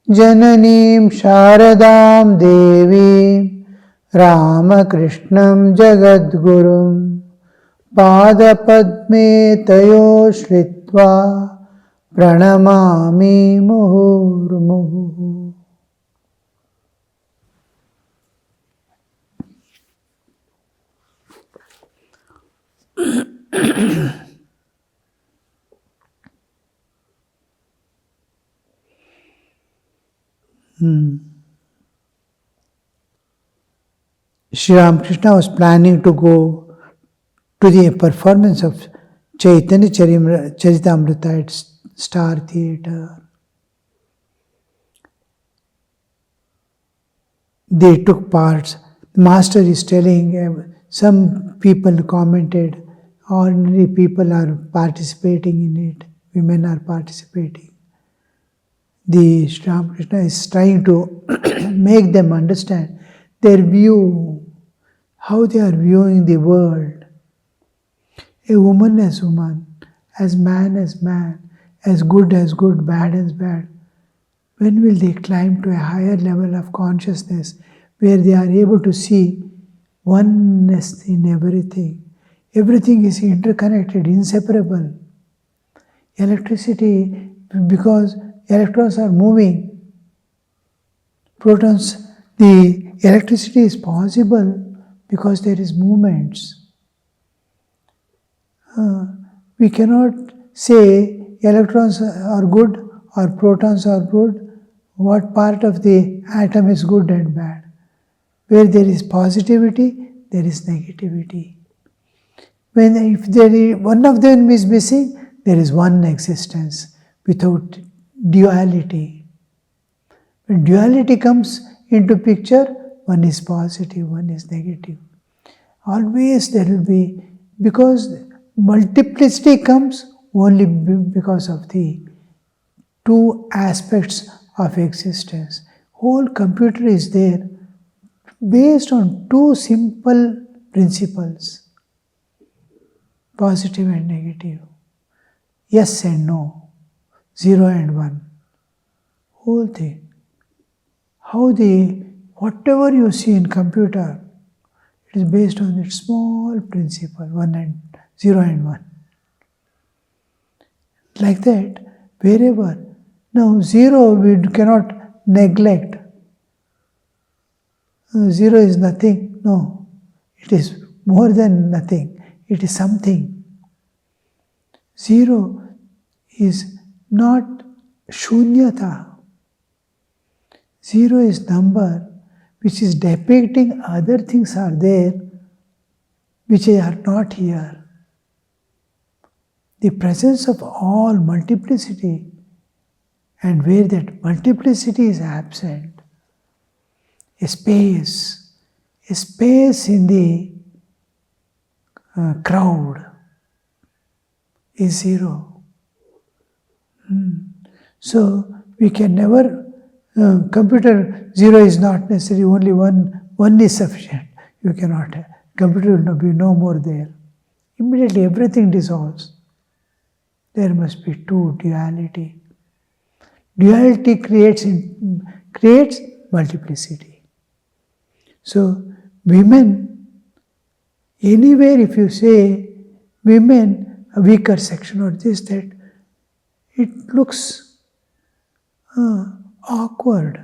Jananim Sharadam Devim Ramakrishnam Jagadgurum Padapadme Tayo Shritva Pranamami Muhurmuhu. Sri Ramakrishna was planning to go to the performance of Chaitanya Charitamrita at Star Theatre. They took parts. The master is telling, some people commented, ordinary people are participating in it, women are participating. The Sri Ramakrishna is trying to make them understand their view, how they are viewing the world. A woman as woman, as man, as good, bad as bad. When will they climb to a higher level of consciousness where they are able to see oneness in everything? Everything is interconnected, inseparable. Electricity, because electrons are moving, protons, the electricity is possible because there is movements. We cannot say electrons are good or protons are good. What part of the atom is good and bad? Where there is positivity, there is negativity. If one of them is missing, there is one existence without duality. When duality comes into picture, one is positive, one is negative. Always there will be, because multiplicity comes only because of the two aspects of existence. Whole computer is there based on two simple principles, positive and negative, yes and no, 0 and 1. Whole thing. Whatever you see in computer, it is based on that small principle, 0 and 1. Like that, wherever. Now 0 we cannot neglect. 0 is nothing. No, it is more than nothing. It is something. 0 is not shunyata. 0 is number which is depicting other things are there which are not here. The presence of all multiplicity, and where that multiplicity is absent, a space in the crowd is 0. So we can never, computer 0 is not necessary, only one is sufficient. You cannot, computer will be no more there. Immediately everything dissolves. There must be two, duality. Duality creates multiplicity. So women, anywhere if you say women, a weaker section or this, that, it looks awkward.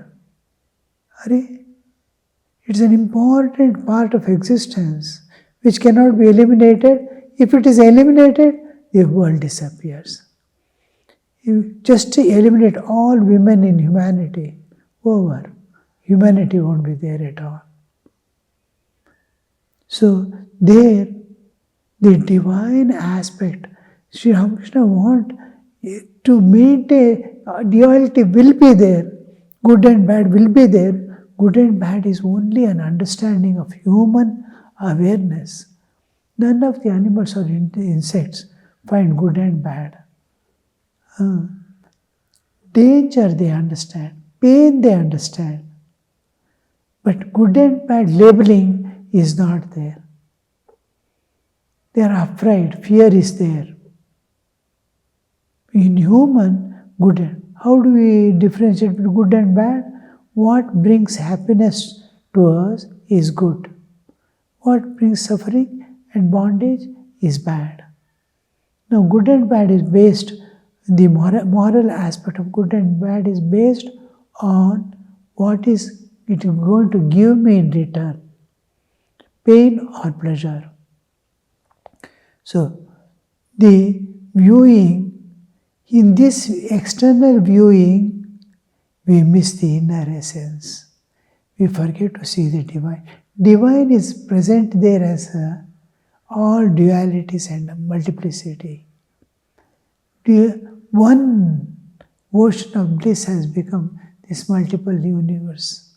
It's an important part of existence which cannot be eliminated. If it is eliminated, the world disappears. You just eliminate all women in humanity, over. Humanity won't be there at all. So there, the divine aspect, Sri Ramakrishna wants to maintain, duality will be there, good and bad will be there. Good and bad is only an understanding of human awareness. None of the animals or insects find good and bad. Danger they understand, pain they understand. But good and bad labeling is not there. They are afraid, fear is there. In human, good and how do we differentiate between good and bad? What brings happiness to us is good. What brings suffering and bondage is bad. Now, good and bad is based, the moral aspect of good and bad is based on what is it going to give me in return, pain or pleasure. So, the viewing, in this external viewing, we miss the inner essence. We forget to see the divine. Divine is present there as all dualities and multiplicity. One ocean of bliss has become this multiple universe,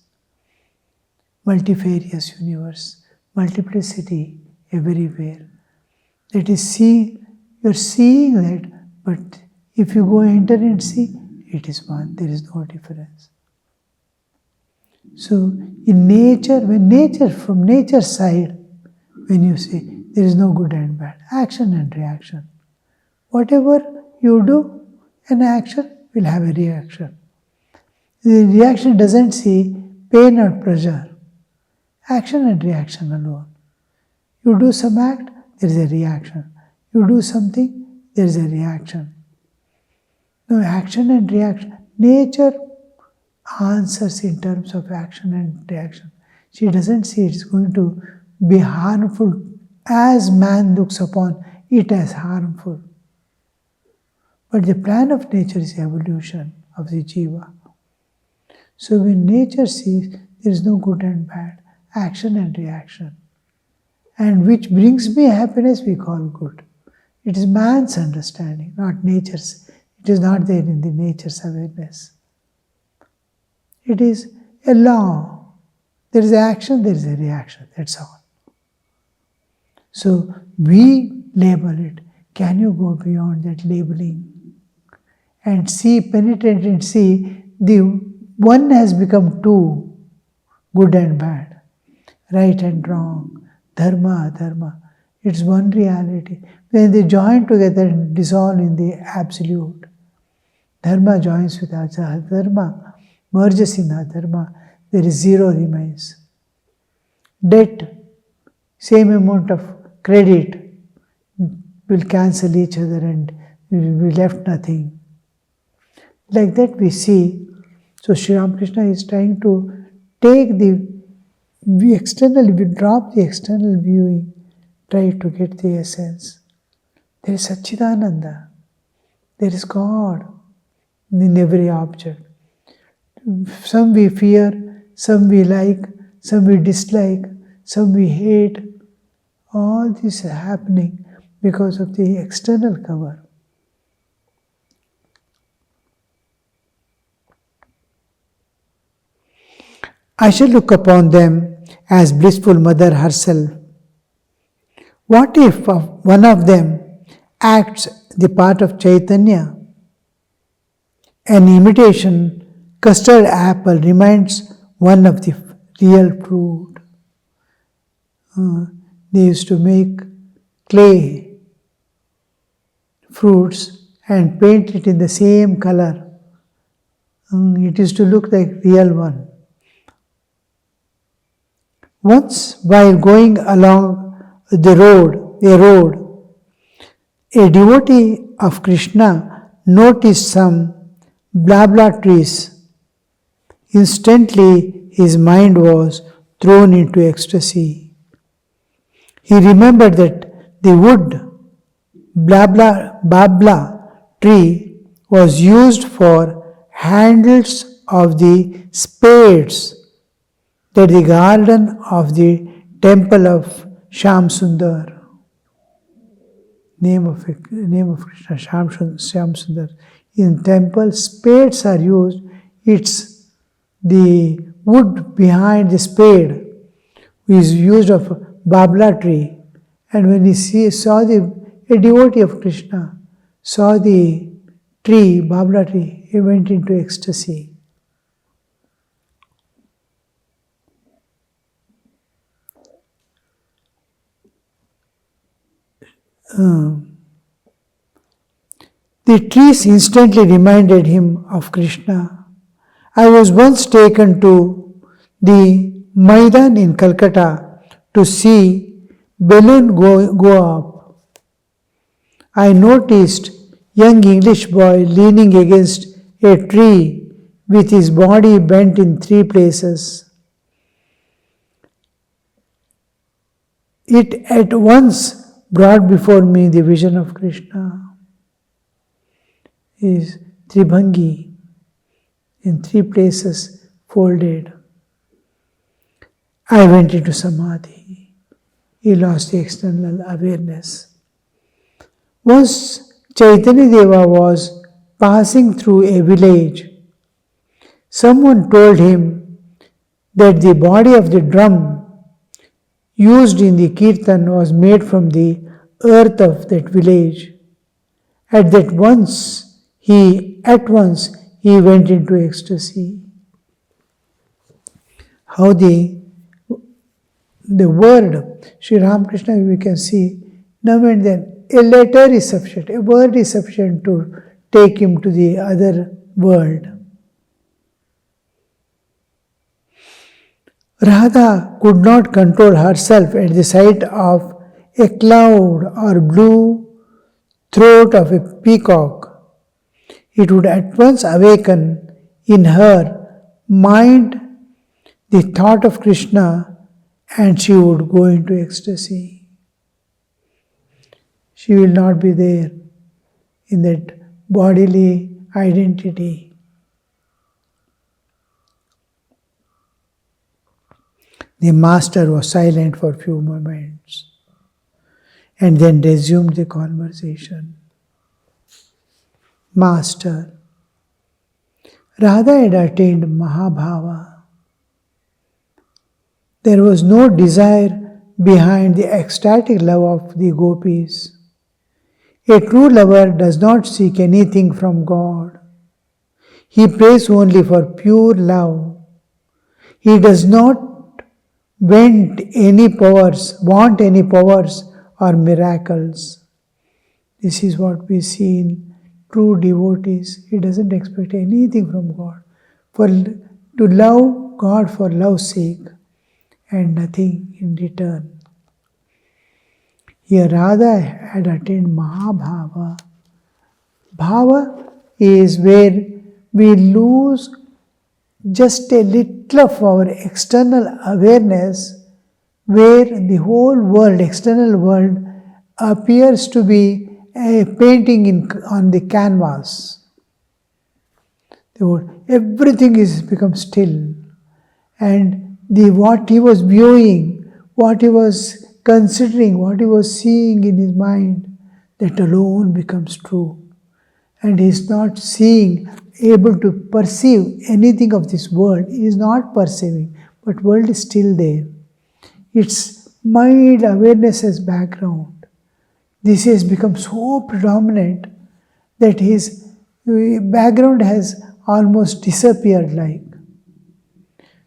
multifarious universe, multiplicity everywhere. That is, you're seeing that, but if you go enter and see, it is one, there is no difference. So, in nature, from nature's side, when you say there is no good and bad, action and reaction. Whatever you do, an action will have a reaction. The reaction doesn't see pain or pleasure. Action and reaction alone. You do some act, there is a reaction. You do something, there is a reaction. No, action and reaction. Nature answers in terms of action and reaction. She doesn't see it's going to be harmful as man looks upon it as harmful. But the plan of nature is evolution of the jiva. So when nature sees there is no good and bad, action and reaction, and which brings me happiness, we call good. It is man's understanding, not nature's. It is not there in the nature's awareness. It is a law. There is action, there is a reaction, that's all. So we label it. Can you go beyond that labeling and see, penetrate and see the one has become two, good and bad, right and wrong, dharma, adharma. It's one reality. When they join together and dissolve in the absolute, dharma joins with adharma, merges in adharma, there is zero remains. Debt, same amount of credit will cancel each other and we left nothing. Like that we see. So Sri Ramakrishna is trying to take the external, we drop the external viewing, try to get the essence. There is Satchidananda. There is God in every object. Some we fear, some we like, some we dislike, some we hate. All this is happening because of the external cover. I shall look upon them as blissful mother herself. What if one of them acts the part of Chaitanya? An imitation custard apple reminds one of the real fruit. They used to make clay fruits and paint it in the same color. It used to look like real one. Once, while going along a road, a devotee of Krishna noticed some blah trees. Instantly, his mind was thrown into ecstasy. He remembered that the wood babla tree was used for handles of the spades that the garden of the temple of Shyam Sundar. Name of Krishna, Shyam Sundar. In temple, spades are used. It's the wood behind the spade is used of babla tree. And when he saw a devotee of Krishna saw the tree, babla tree, he went into ecstasy. The trees instantly reminded him of Krishna. I was once taken to the Maidan in Calcutta to see balloon go up. I noticed young English boy leaning against a tree with his body bent in three places. It at once brought before me the vision of Krishna. He is Tribhangi, in three places folded. I went into Samadhi. He lost the external awareness. Once Chaitanya Deva was passing through a village. Someone told him that the body of the drum used in the kirtan was made from the earth of that village. At once he went into ecstasy. How the word Sri Ramakrishna, we can see now and then a letter is sufficient, a word is sufficient to take him to the other world. Radha could not control herself at the sight of a cloud or blue throat of a peacock. It would at once awaken in her mind the thought of Krishna and she would go into ecstasy. She will not be there in that bodily identity. The master was silent for a few moments and then resumed the conversation. Master, Radha had attained Mahabhava. There was no desire behind the ecstatic love of the gopis. A true lover does not seek anything from God. He prays only for pure love. He does not want any powers or miracles. This is what we see in true devotees. He doesn't expect anything from God. To love God for love's sake and nothing in return. Here Radha had attained Mahabhava. Bhava is where we lose just a little of our external awareness, where the whole world, external world, appears to be a painting on the canvas. Everything is become still, and what he was viewing, what he was considering, what he was seeing in his mind, that alone becomes true. And he is not able to perceive anything of this world. He is not perceiving, but world is still there. Its mild awareness as background. This has become so predominant that his background has almost disappeared like.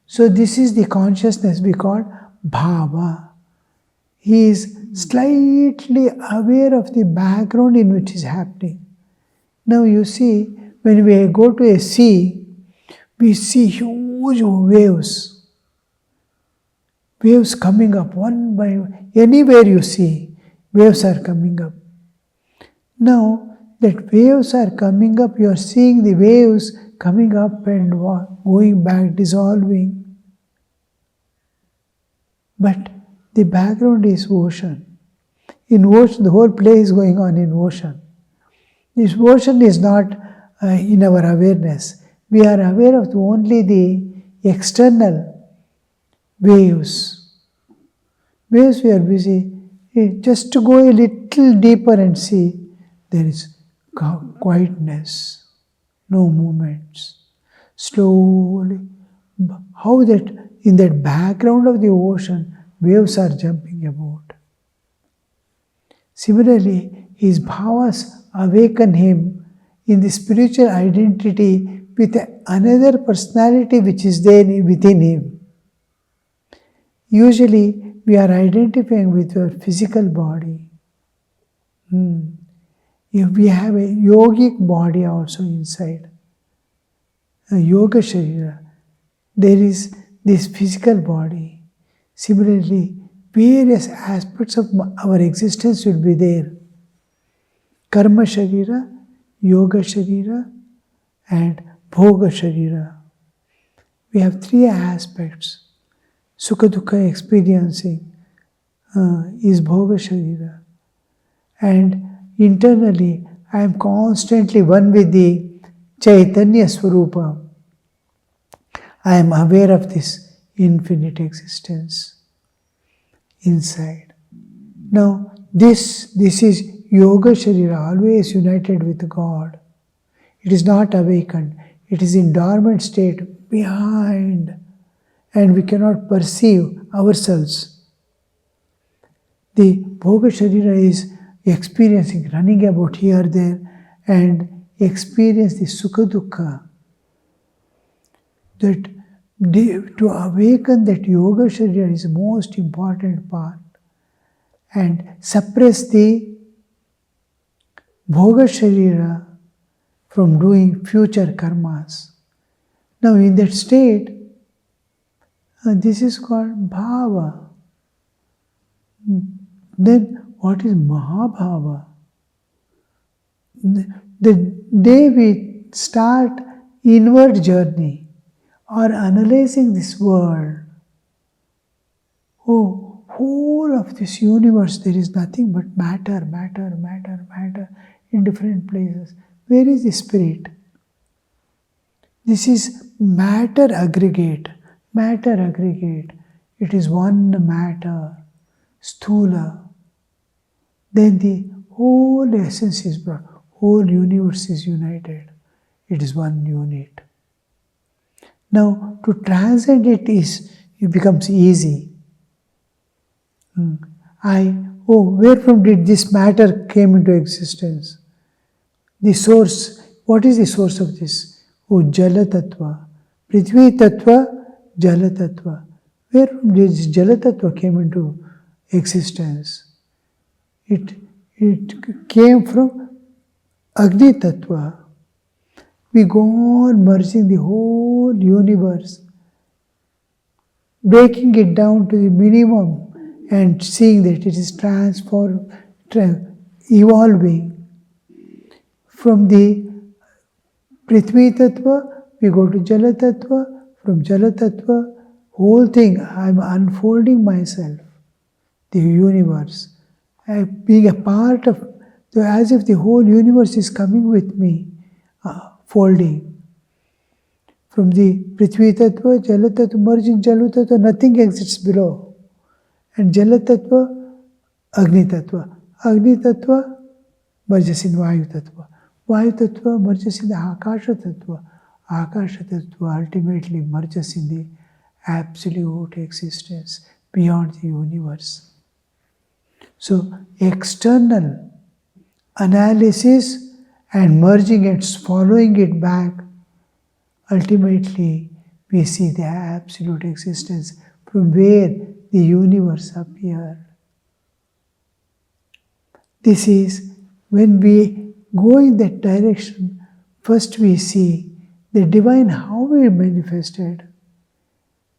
So this is the consciousness we call bhava. He is slightly aware of the background in which is happening. Now you see, when we go to a sea, we see huge waves. Waves coming up one by one. Anywhere you see, waves are coming up. Now that waves are coming up, you are seeing the waves coming up and going back, dissolving. But the background is ocean. In ocean, the whole play is going on in ocean. This ocean is not in our awareness. We are aware of only the external waves. Waves we are busy. Just to go a little deeper and see, there is quietness, no movements. Slowly, how that in that background of the ocean, waves are jumping about. Similarly, his bhavas awaken him in the spiritual identity with another personality which is there within him. Usually, we are identifying with our physical body. In We have a yogic body also inside, a yoga sharira. There is this physical body. Similarly, various aspects of our existence will be there. Karma sharira, yoga sharira, and bhoga sharira. We have three aspects. Sukha dukkha experiencing is bhoga sharira. And internally, I am constantly one with the Chaitanya Swarupa. I am aware of this infinite existence inside. Now, this is Yoga Sharira, always united with God. It is not awakened. It is in dormant state behind, and we cannot perceive ourselves. The Bhoga Sharira is experiencing, running about here, there, and experience the Sukha Dukkha. That to awaken that Yoga Sharira is the most important part, and suppress the Bhoga Sharira from doing future karmas. Now in that state, this is called Bhava. Then what is Mahabhava? The day we start inward journey or analyzing this world, whole of this universe, there is nothing but matter in different places. Where is the spirit? This is matter aggregate. It is one matter, sthula. Then the whole essence is brought, whole universe is united. It is one unit. Now, to transcend it becomes easy. Where from did this matter came into existence? The source, what is the source of this? Jala Tattva. Prithvi Tattva, Jala Tattva. Where from this Jala Tattva came into existence? It came from Agni Tattva. We go on merging the whole universe, breaking it down to the minimum, and seeing that it is transformed, evolving. From the Prithvi Tattva, we go to Jala Tattva. From Jala Tattva, whole thing, I am unfolding myself, the universe. Being a part of, as if the whole universe is coming with me, folding. From the Prithvi Tattva, Jala Tattva, merging Jala Tattva, nothing exists below. And Jala Tattva, Agni Tattva. Agni Tattva merges in Vayu Tattva. Vayu Tattva merges in the Akasha Tattva. Akasha Tattva ultimately merges in the absolute existence beyond the universe. So, external analysis and merging it, following it back, ultimately we see the absolute existence from where the universe appeared. This is when we go in that direction, first we see the divine how it manifested.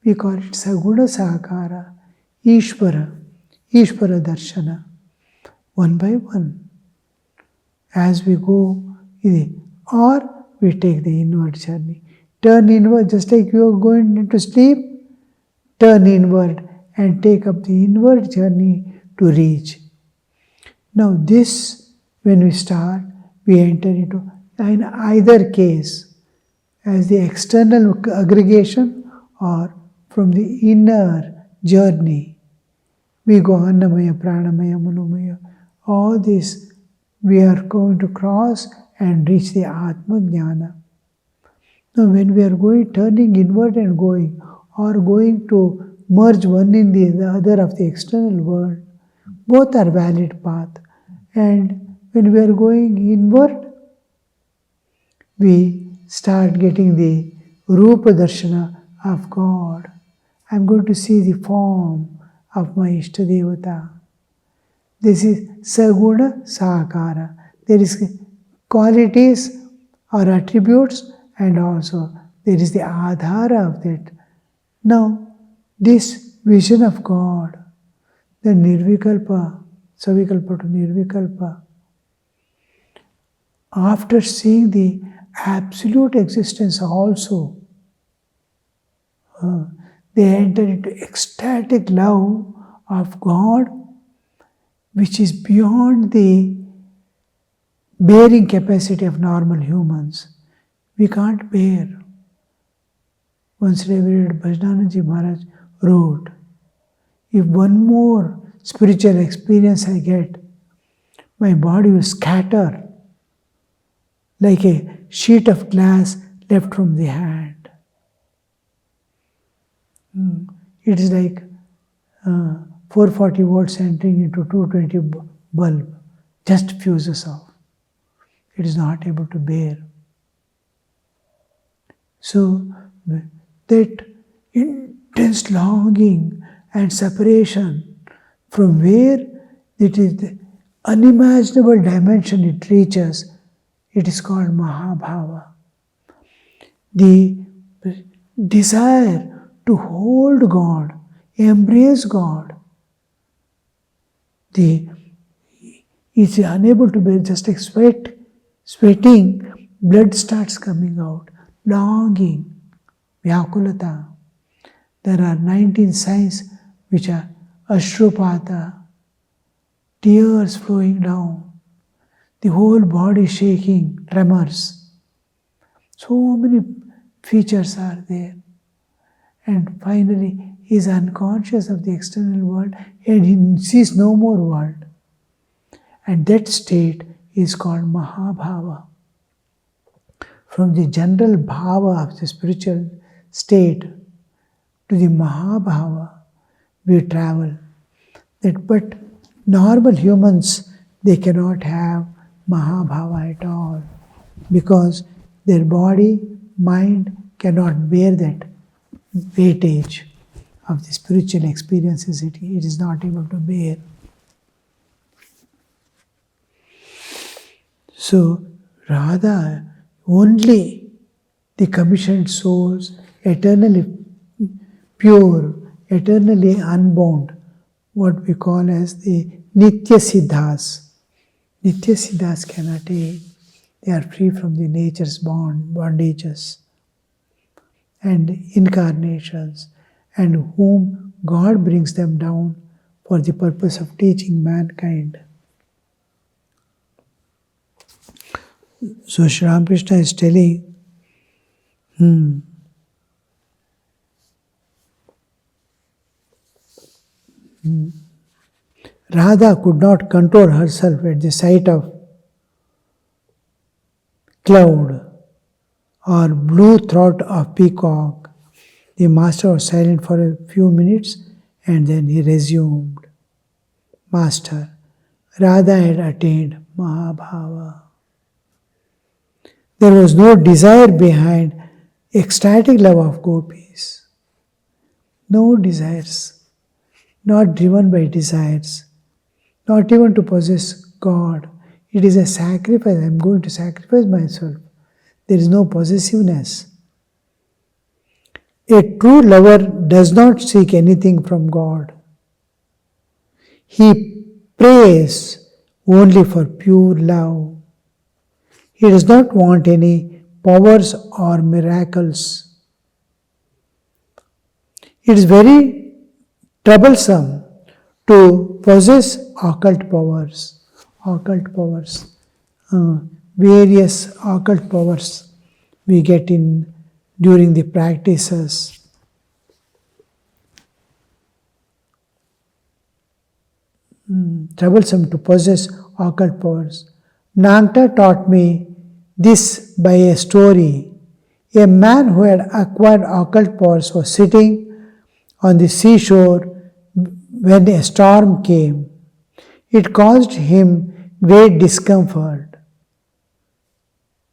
We call it Saguna Sakara, Ishvara Darshana, one by one. As we go, or we take the inward journey. Turn inward, just like you are going into sleep, turn inward and take up the inward journey to reach. Now this, when we start, we enter into, in either case, as the external aggregation or from the inner journey. We go Annamaya, Pranamaya, Manomaya, all this we are going to cross and reach the Atma Jnana. Now when we are going, turning inward and going, or going to merge one in the other of the external world, both are valid path. And when we are going inward, we start getting the Rupa Darshana of God. I am going to see the form of my Ishtadevata. This is Saguna Sakara. there is qualities or attributes, and also there is the adhara of that. Now, this vision of God, the nirvikalpa, savikalpa to nirvikalpa, after seeing the absolute existence also, they enter into ecstatic love of God, which is beyond the bearing capacity of normal humans. We can't bear. Once I read Vivekananda-ji Maharaj wrote, if one more spiritual experience I get, my body will scatter like a sheet of glass left from the hand. It is like 440 volts entering into 220 bulb, just fuses off. It is not able to bear. So that intense longing and separation from where it is the unimaginable dimension it reaches, it is called Mahabhava. The desire to hold God, embrace God, is unable to bear, just like sweating, blood starts coming out, longing, vyakulata. There are 19 signs which are ashrupata, tears flowing down, the whole body shaking, tremors. So many features are there. And finally, he is unconscious of the external world and he sees no more world. And that state is called Mahabhava. From the general bhava of the spiritual state to the Mahabhava, we travel. But normal humans, they cannot have Mahabhava at all because their body, mind cannot bear that weightage of the spiritual experiences. It is not able to bear. So, Radha, only the commissioned souls, eternally pure, eternally unbound, what we call as the Nitya Siddhas. Nitya Siddhas cannot attain. They are free from the nature's bondages and incarnations, and whom God brings them down for the purpose of teaching mankind. So Sri Ramakrishna is telling, Radha could not control herself at the sight of cloud or blue throat of peacock. The master was silent for a few minutes and then he resumed. Master, Radha had attained Mahabhava. There was no desire behind ecstatic love of gopis. No desires, not driven by desires, not even to possess God. It is a sacrifice. I am going to sacrifice myself. There is no possessiveness. A true lover does not seek anything from God. He prays only for pure love. He does not want any powers or miracles. It is very troublesome to possess occult powers. Various occult powers we get in during the practices. Troublesome to possess occult powers. Nangta taught me this by a story. A man who had acquired occult powers was sitting on the seashore when a storm came. It caused him great discomfort.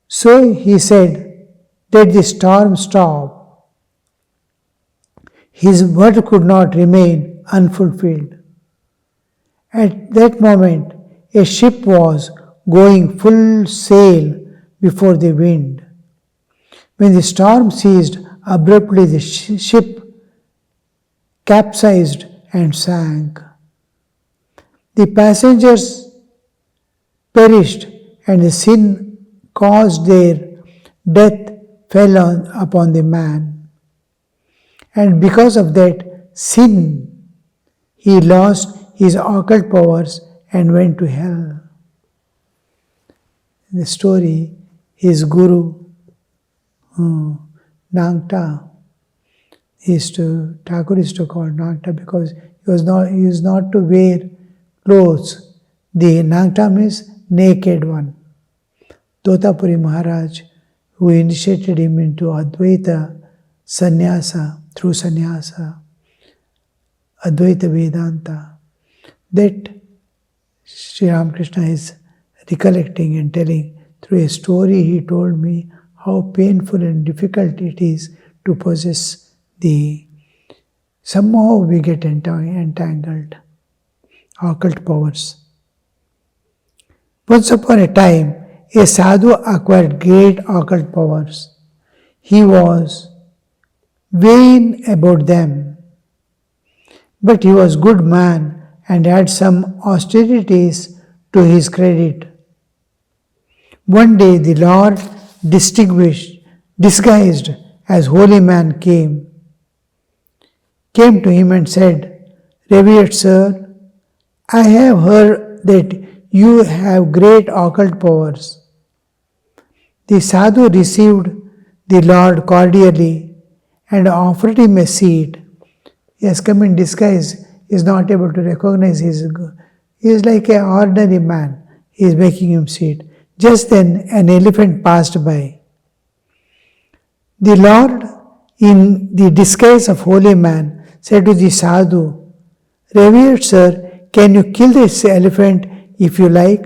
So he said, "Let the storm stop." His word could not remain unfulfilled. At that moment, a ship was going full sail before the wind. When the storm ceased, abruptly the ship capsized and sank. The passengers perished, and the sin caused their death fell upon the man. And because of that sin, he lost his occult powers and went to hell. In the story, his guru, Nangta, Thakur used to call Nangta because he was not to wear clothes. The Nangta means naked one. Totapuri Maharaj, who initiated him into Advaita Sannyasa, through Sannyasa, Advaita Vedanta, that Sri Ramakrishna is recollecting and telling through a story. He told me how painful and difficult it is to possess somehow we get entangled, occult powers. Once upon a time, a sadhu acquired great occult powers. He was vain about them, but he was good man and had some austerities to his credit. One day the Lord, disguised as holy man, came to him and said, "Revered sir, I have heard that you have great occult powers." The sadhu received the Lord cordially and offered him a seat. He has come in disguise, he is not able to recognize he is like an ordinary man. He is making him sit. Just then an elephant passed by. The Lord, in the disguise of holy man, said to the sadhu, "Revered sir, can you kill this elephant if you like?"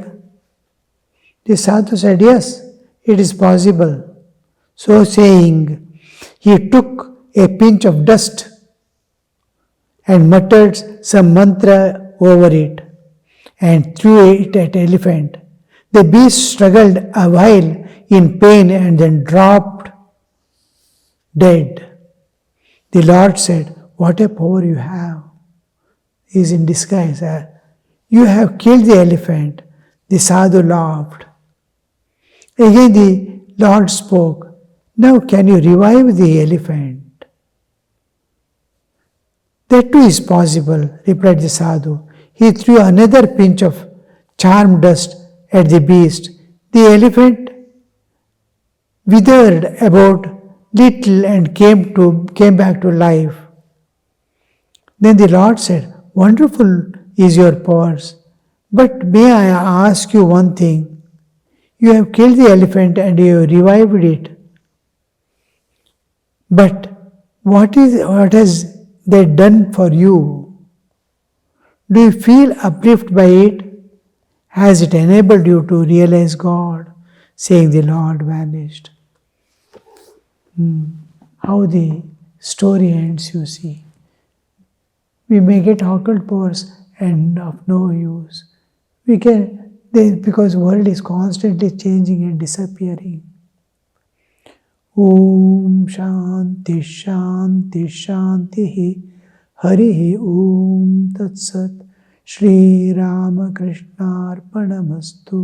The sadhu said, "Yes, it is possible." So saying, he took a pinch of dust and muttered some mantra over it and threw it at the elephant. The beast struggled a while in pain and then dropped dead. The Lord said, "What a power you have." He is in disguise. "You have killed the elephant." The sadhu laughed. Again the Lord spoke, "Now can you revive the elephant?" "That too is possible," replied the sadhu. He threw another pinch of charm dust at the beast. The elephant withered about little and came back to life. Then the Lord said, "Wonderful is your powers, but may I ask you one thing? You have killed the elephant and you have revived it. But what has that done for you? Do you feel uplifted by it? Has it enabled you to realize God?" Saying, the Lord vanished. How the story ends, you see. We may get occult powers and of no use. Because the world is constantly changing and disappearing. Om Shanti Shanti Shanti Hari Om Tat Sat Shri Ramakrishna Arpanamastu.